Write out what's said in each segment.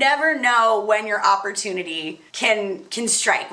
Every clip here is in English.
never know when your opportunity can strike.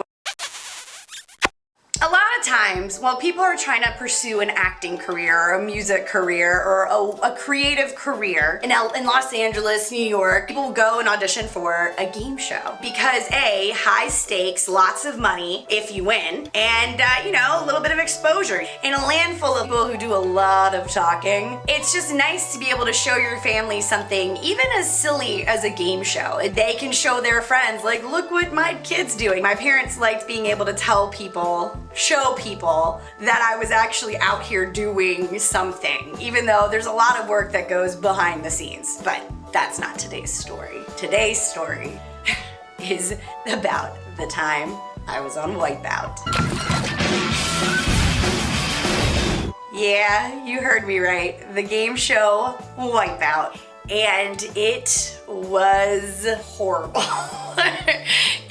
A lot of times, while people are trying to pursue an acting career or a music career or a creative career in Los Angeles, New York, people will go and audition for a game show because A, high stakes, lots of money if you win, and you know, a little bit of exposure. In a land full of people who do a lot of talking, it's just nice to be able to show your family something even as silly as a game show. They can show their friends, like, look what my kid's doing. My parents liked being able to tell people, show people that I was actually out here doing something, even though there's a lot of work that goes behind the scenes. But that's not today's story. Today's story is about the time I was on Wipeout. Yeah, you heard me right. The game show Wipeout. And it was horrible.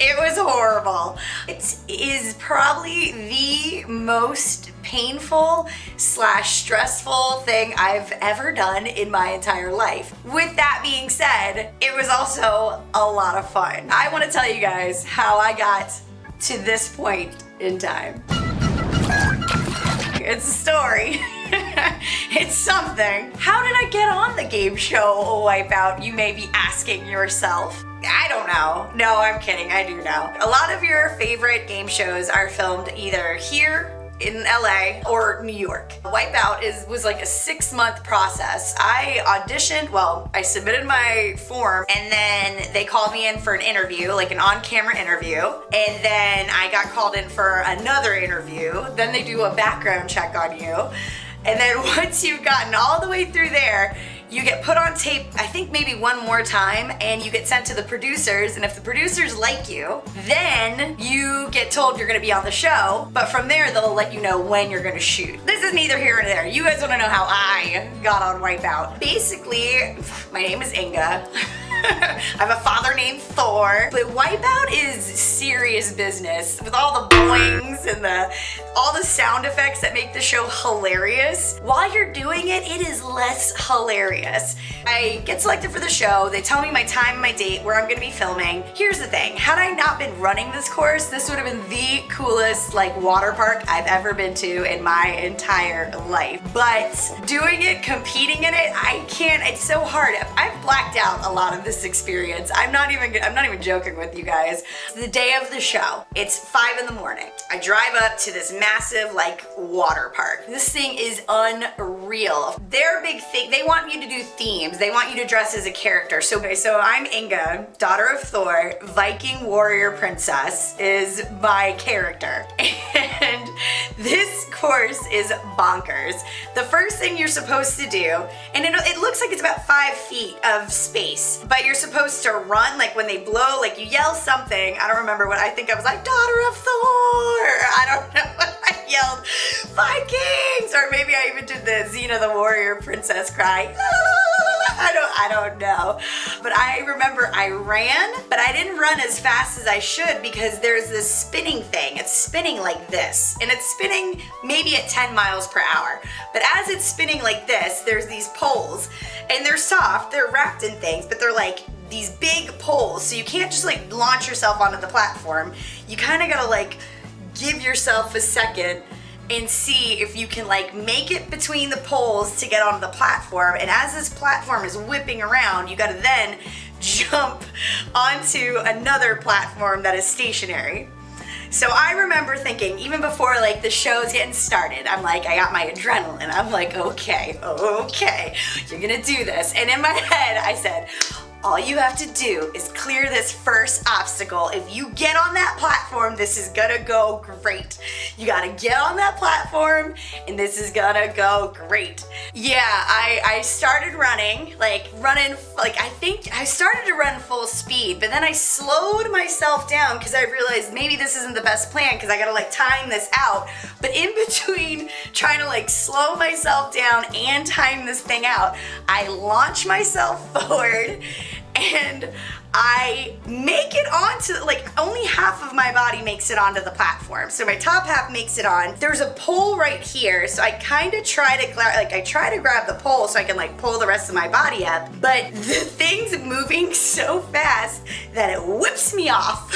It was horrible. It is probably the most painful / stressful thing I've ever done in my entire life. With that being said, it was also a lot of fun. I want to tell you guys how I got to this point in time. It's a story. It's something. How did I get on the game show Wipeout, you may be asking yourself? I don't know. No, I'm kidding. I do know. A lot of your favorite game shows are filmed either here in LA or New York. Wipeout was like a 6-month process. I auditioned, well, I submitted my form, and then they called me in for an interview, like an on-camera interview, and then I got called in for another interview. Then they do a background check on you, and then once you've gotten all the way through there, you get put on tape, I think maybe one more time, and you get sent to the producers, and if the producers like you, then you get told you're gonna be on the show, but from there they'll let you know when you're gonna shoot. This is neither here nor there. You guys wanna know how I got on Wipeout. Basically, my name is Inga. I have a father named Thor, but Wipeout is serious business with all the boings and all the sound effects that make the show hilarious. While you're doing it, it is less hilarious. I get selected for the show, they tell me my time and my date, where I'm gonna be filming. Here's the thing, had I not been running this course, this would have been the coolest water park I've ever been to in my entire life. But doing it, competing in it, I can't, it's so hard. I've blacked out a lot of this experience. I'm not even joking with you guys. It's the day of the show. It's 5 in the morning. I drive up to this massive water park. This thing is unreal. Their big thing, they want you to do themes. They want you to dress as a character. So I'm Inga, daughter of Thor, Viking warrior princess is my character. And this course is bonkers. The first thing you're supposed to do, and it looks like it's about 5 feet of space, but you're supposed to run, when they blow, you yell something. I don't remember what, I think I was like, daughter of Thor. I don't know what I yelled, Vikings, or maybe I even did the Xena the warrior princess cry. I don't know. But I remember I ran, but I didn't run as fast as I should because there's this spinning thing. It's spinning like this, and it's spinning maybe at 10 miles per hour. But as it's spinning like this, there's these poles, and they're soft, they're wrapped in things, but they're these big poles, so you can't just launch yourself onto the platform. You kind of gotta give yourself a second and see if you can make it between the poles to get onto the platform. And as this platform is whipping around, you gotta then jump onto another platform that is stationary. So I remember thinking, even before the show's getting started, I'm I got my adrenaline. I'm okay, you're gonna do this. And in my head, I said, all you have to do is clear this first obstacle. If you get on that platform, this is gonna go great. You gotta get on that platform, and this is gonna go great. Yeah, I started running, I think I started to run full speed, but then I slowed myself down because I realized maybe this isn't the best plan because I gotta time this out. But in between trying to slow myself down and time this thing out, I launched myself forward, and I make it onto, like, only half of my body makes it onto the platform. So my top half makes it on. There's a pole right here, so I kind of try to grab the pole so I can like pull the rest of my body up, but the thing's moving so fast that it whips me off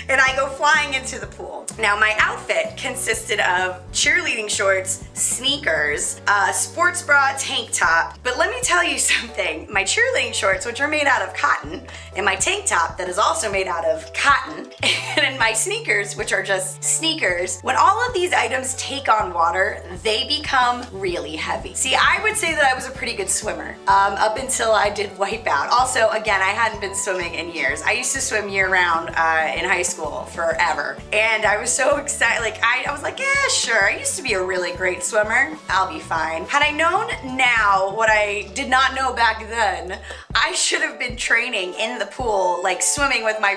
and I go flying into the pool. Now my outfit consisted of cheerleading shorts, sneakers, sports bra, tank top, but let me tell you something. My cheerleading shorts, which are made out of cotton, and my tank top that is also made out of cotton, and my sneakers, which are just sneakers, when all of these items take on water, they become really heavy. See, I would say that I was a pretty good swimmer up until I did Wipeout. Also, again, I hadn't been swimming in years. I used to swim year round in high school forever, and I was so excited. Like, I was like, yeah, sure, I used to be a really great swimmer. I'll be fine. Had I known now what I did not know back then, I should have been training in the pool, like swimming with my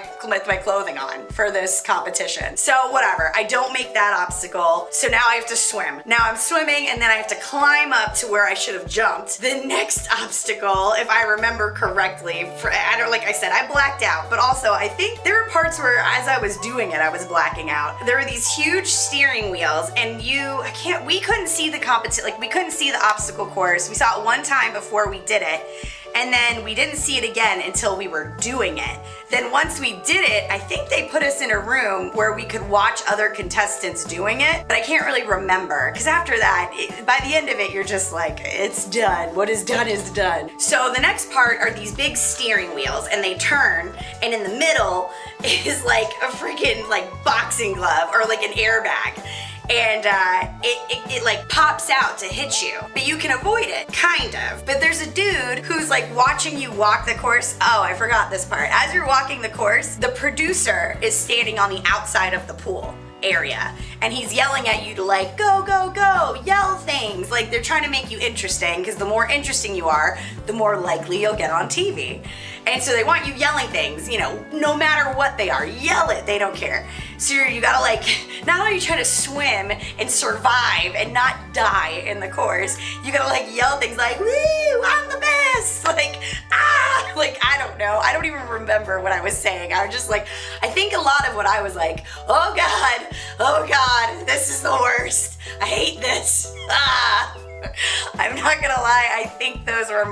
clothing on for this competition. So whatever, I don't make that obstacle. So now I have to swim. Now I'm swimming and then I have to climb up to where I should have jumped. The next obstacle, if I remember correctly, like I said, I blacked out, but also I think there were parts where as I was doing it, I was blacking out. There were these huge steering wheels and we couldn't see the competition, like we couldn't see the obstacle course. We saw it one time before we did it. And then we didn't see it again until we were doing it. Then once we did it, I think they put us in a room where we could watch other contestants doing it, but I can't really remember. Because after that, by the end of it, you're just like, it's done. What is done is done. So the next part are these big steering wheels and they turn, and in the middle is like a freaking like boxing glove or like an airbag. And it like pops out to hit you, but you can avoid it, kind of. But there's a dude who's like watching you walk the course. Oh, I forgot this part. As you're walking the course, the producer is standing on the outside of the pool area and he's yelling at you to like go, go, go, yell things. Like they're trying to make you interesting, because the more interesting you are, the more likely you'll get on TV. And so they want you yelling things, you know, no matter what they are, yell it, they don't care. So you gotta like, not only are you trying to swim and survive and not die in the course, you gotta like yell things like, woo, I'm the best, like, ah, like, I don't know. I don't even remember what I was saying. I was just like, I think a lot of what I was like, oh God, this is the worst. I hate this, ah. I'm not gonna lie, I think those were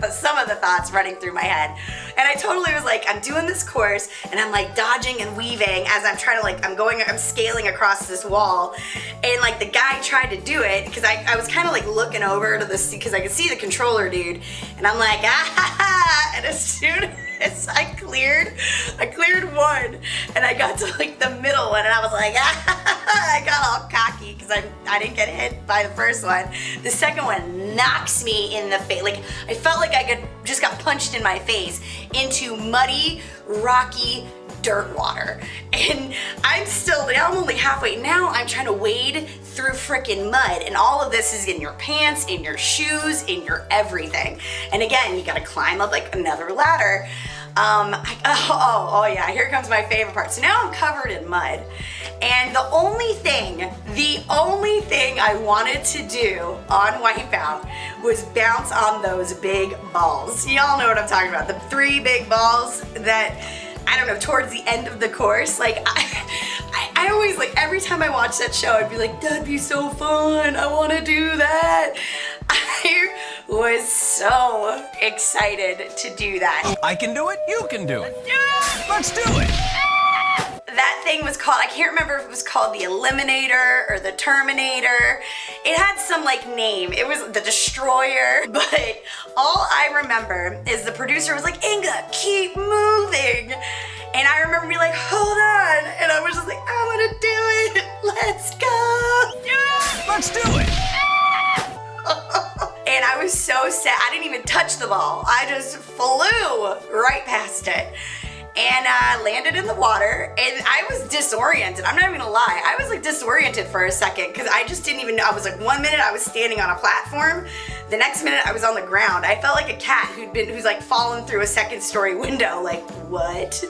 some of the thoughts running through my head. And I totally was like, I'm doing this course and I'm like dodging and weaving as I'm trying to like, I'm scaling across this wall. And like the guy tried to do it because I was kind of like looking over to this because I could see the controller dude. And I'm like, ah ha ha. And as soon as I cleared one and I got to like the middle one and I was like, ah ha ha. I got all cocky because I didn't get hit by the first one. The second one knocks me in the face. Like I felt like I just got punched in my face into muddy, rocky dirt water. And now I'm only halfway. Now I'm trying to wade through freaking mud, and all of this is in your pants, in your shoes, in your everything. And again, you gotta climb up like another ladder. Oh yeah, here comes my favorite part. So now I'm covered in mud, and the only thing I wanted to do on Wipeout was bounce on those big balls. Y'all know what I'm talking about. The 3 big balls that, I don't know, towards the end of the course. Like I always, like every time I watch that show, I'd be like, that'd be so fun. I want to do that. I was so excited to do that. I can do it, you can do it. Let's do it. Let's do it. That thing was called, I can't remember if it was called the Eliminator or the Terminator. It had some like name. It was the Destroyer, but all I remember is the producer was like, Inga, keep moving. And I remember being like, hold on. And I was just like, I want to do it. Let's go. Let's do it. And I was so sad. I didn't even touch the ball. I just flew right past it. And landed in the water, and I was disoriented. I'm not even gonna lie. I was like disoriented for a second because I just didn't even know. I was like, one minute I was standing on a platform, the next minute I was on the ground. I felt like a cat who's like fallen through a second story window. Like, what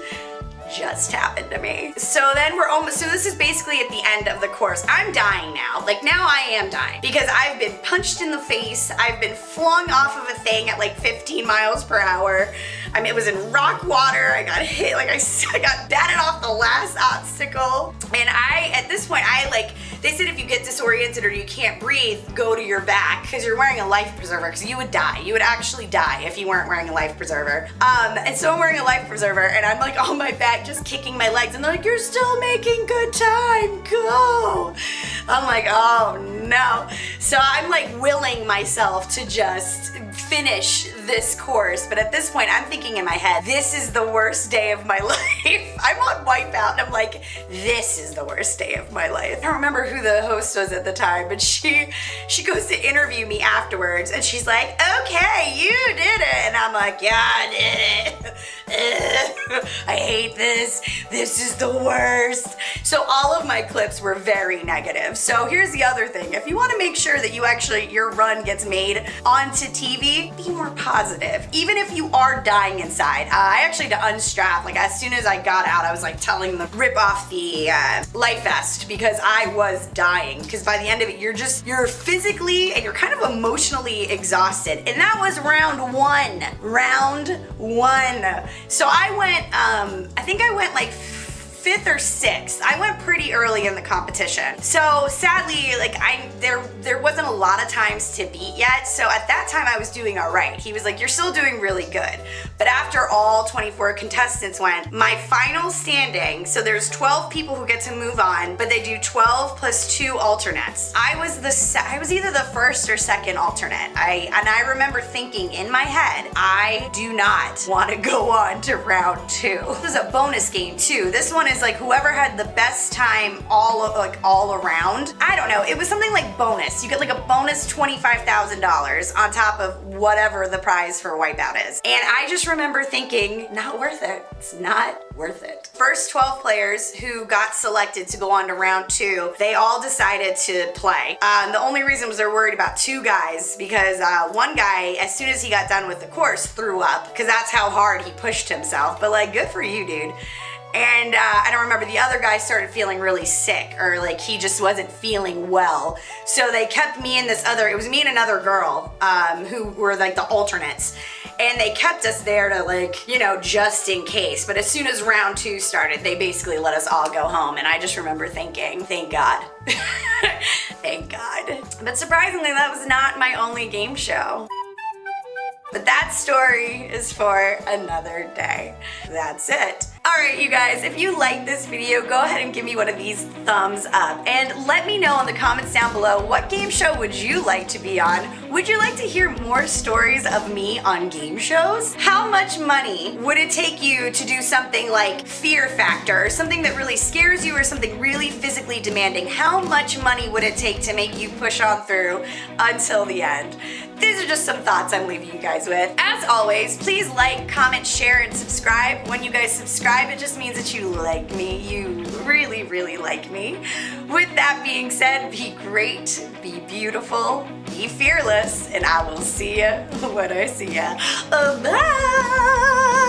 just happened to me. So then so this is basically at the end of the course. I'm dying now. Like now I am dying because I've been punched in the face. I've been flung off of a thing at like 15 miles per hour. I mean, it was in rock water. I got hit, like I got batted off the last obstacle. And at this point, they said if you get disoriented or you can't breathe, go to your back because you're wearing a life preserver because you would die. You would actually die if you weren't wearing a life preserver. And so I'm wearing a life preserver and I'm like on my back just kicking my legs and they're like, you're still making good time, go. I'm like, oh no. So I'm like willing myself to just finish this course, but at this point I'm thinking in my head, this is the worst day of my life. I'm on Wipeout and I'm like, this is the worst day of my life. I don't remember who the host was at the time, but she goes to interview me afterwards and she's like, okay, you did it. And I'm like, yeah, I did it. I hate this. This is the worst. So all of my clips were very negative. So here's the other thing. If you want to make sure that your run gets made onto TV, be more positive. Even if you are dying inside. I actually had to unstrap. Like as soon as I got out, I was like telling them rip off the life vest because I was dying. Because by the end of it, you're physically and you're kind of emotionally exhausted. And that was round one. Round one. So I went, I think I went like 5th or 6th. I went pretty early in the competition. So sadly, like there wasn't a lot of times to beat yet. So at that time I was doing all right. He was like, you're still doing really good. But after all 24 contestants went, my final standing, so there's 12 people who get to move on, but they do 12 plus 2 alternates. I was either the first or second alternate. And I remember thinking in my head, I do not want to go on to round 2. This was a bonus game too. This one is like whoever had the best time all around. I don't know. It was something like bonus. You get like a bonus $25,000 on top of whatever the prize for Wipeout is. And I just remember thinking, not worth it. It's not worth it. First 12 players who got selected to go on to round 2, they all decided to play. The only reason was they're worried about 2 guys because one guy, as soon as he got done with the course, threw up because that's how hard he pushed himself. But like, good for you, dude. And I don't remember, the other guy started feeling really sick or like he just wasn't feeling well. So they kept me and it was me and another girl who were like the alternates. And they kept us there to like, you know, just in case. But as soon as round 2 started, they basically let us all go home. And I just remember thinking, thank God. Thank God. But surprisingly, that was not my only game show. But that story is for another day. That's it. Alright you guys, if you like this video, go ahead and give me one of these thumbs up. And let me know in the comments down below, what game show would you like to be on? Would you like to hear more stories of me on game shows? How much money would it take you to do something like Fear Factor, or something that really scares you, or something really physically demanding? How much money would it take to make you push on through until the end? These are just some thoughts I'm leaving you guys with. As always, please like, comment, share, and subscribe. When you guys subscribe, it just means that you like me. You really, really like me. With that being said, be great, be beautiful, be fearless, and I will see ya when I see ya. Bye!